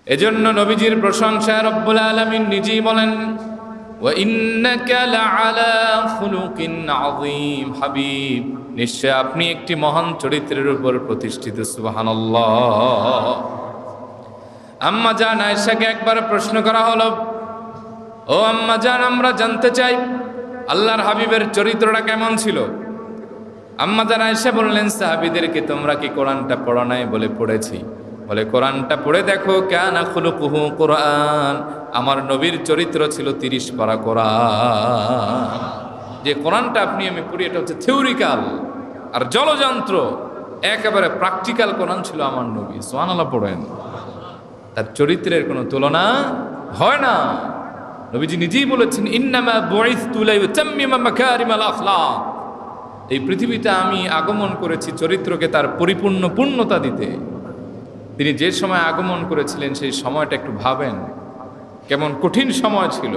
এজন্য নবীজির প্রশংসা রব্বুল আলামিন নিজেই বলেন, ওয়া ইন্নাকা লাআলা খুলুকিন আযীম। হাবিব, নিশ্চয় আপনি একটি মহান চরিত্রের উপর প্রতিষ্ঠিত। সুবহানাল্লাহ। আম্মা জান আয়েশাকে একবার প্রশ্ন করা হলো, ও আম্মা জান, আমরা জানতে চাই আল্লাহর হাবিবের চরিত্রটা কেমন ছিল। আম্মা জান আয়েশা বললেন, সাহাবীদেরকে তোমরা কি কোরআনটা পড়ো নাই? বলে পড়েছি। বলে কোরআনটা পড়ে দেখো, কানা খুলুকুহু কোরআন, আমার নবীর চরিত্র ছিল 30 পারা কোরআন। যে কোরআনটা আপনি আমি পড়ি, এটা হচ্ছে থিওরিক্যাল আর জলযন্ত্র, একেবারে প্র্যাকটিক্যাল কোরআন ছিল আমার নবী। সুবহানাল্লাহ পড়েন। তার চরিত্রের কোনো তুলনা হয় না। নবীজি নিজেই বলেছেন, ইন্নামা বুইসতু লিউতাম্মিমা মাকারিমাল আখলাক। এই পৃথিবীতে আমি আগমন করেছি চরিত্রকে তার পরিপূর্ণ পূর্ণতা দিতে। তিনি যে সময় আগমন করেছিলেন সেই সময়টা একটু ভাবেন, কেমন কঠিন সময় ছিল,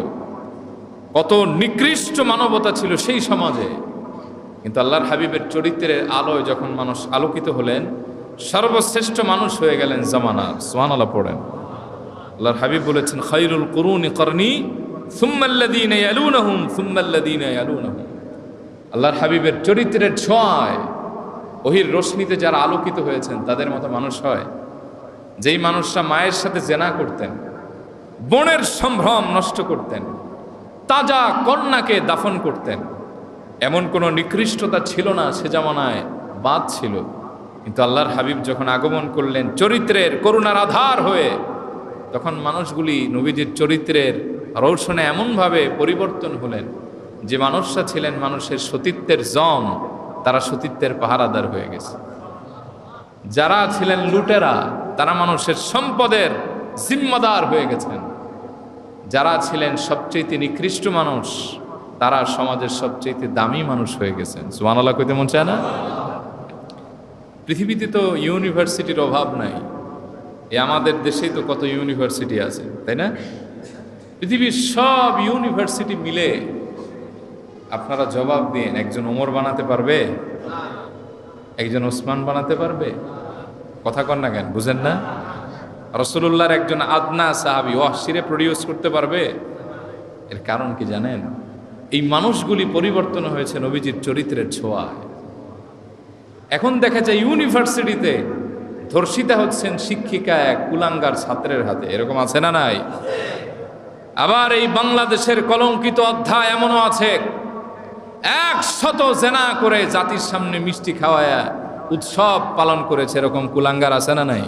কত নিকৃষ্ট মানবতা ছিল সেই সমাজে। কিন্তু আল্লাহর হাবিবের চরিত্রের আলোয় যখন মানুষ আলোকিত হলেন, সর্বশ্রেষ্ঠ মানুষ হয়ে গেলেন জামানার। সুবহানাল্লাহ পড়েন। আল্লাহর হাবিব বলেছেন, খায়রুল কুরুনি করনি সুম্মাল্লাযীনা ইয়ালুনহুম সুম্মাল্লাযীনা ইয়ালুনহুম। আল্লাহর হাবিবের চরিত্রের ছোঁয়ায়, ওহির রশ্মিতে যারা আলোকিত হয়েছেন তাদের মতো মানুষ হয়। যেই মানুষরা মায়ের সাথে জেনা করতেন, বোনের সম্ভ্রম নষ্ট করতেন, তাজা কন্যাকে দাফন করতেন, এমন কোনো নিকৃষ্টতা ছিল না সে জামানায়, বাদ ছিল। কিন্তু আল্লাহর হাবিব যখন আগমন করলেন চরিত্রের করুণার আধার হয়ে, তখন মানুষগুলি নবীজির চরিত্রের রৌশনে এমনভাবে পরিবর্তন হলেন যে মানুষরা ছিলেন মানুষের সতীত্বের জম, তারা সতীত্বের পাহারাদার হয়ে গেছে। যারা ছিলেন লুটেরা, তারা মানুষের সম্পদের জিম্মাদার হয়ে গেছেন। যারা ছিলেন সবচেয়ে নিকৃষ্ট মানুষ, তারা সমাজের সবচেয়ে দামি মানুষ হয়ে গেছেন। সুবহানাল্লাহ কইতে মন চায় না? পৃথিবীতে তো ইউনিভার্সিটির অভাব নাই। আমাদের দেশেই তো কত ইউনিভার্সিটি আছে, তাই না? পৃথিবীর সব ইউনিভার্সিটি মিলে আপনারা জবাব দিন, একজন ওমর বানাতে পারবে? একজন ওসমান বানাতে পারবে? কথা কন না কেন, বুঝেন না? রাসূলুল্লাহর একজন আদনা সাহাবী ওয়াহশিরে প্রডিউস করতে পারবে? এর কারণ কি জানেন? এই মানুষগুলি পরিবর্তন হয়েছে নবীজির চরিত্রের ছোঁয়ায়। এখন দেখা যায় ইউনিভার্সিটিতে ধর্ষিতা হচ্ছেন শিক্ষিকা এক কুলাঙ্গার ছাত্রের হাতে। এরকম আছে না নাই? আবার এই বাংলাদেশের কলঙ্কিত অধ্যায় এমনও আছে, 100 জেনা করে জাতির সামনে মিষ্টি খাওয়ায়া উৎসব পালন করেছে, এরকম কুলাঙ্গার আছে না নাই?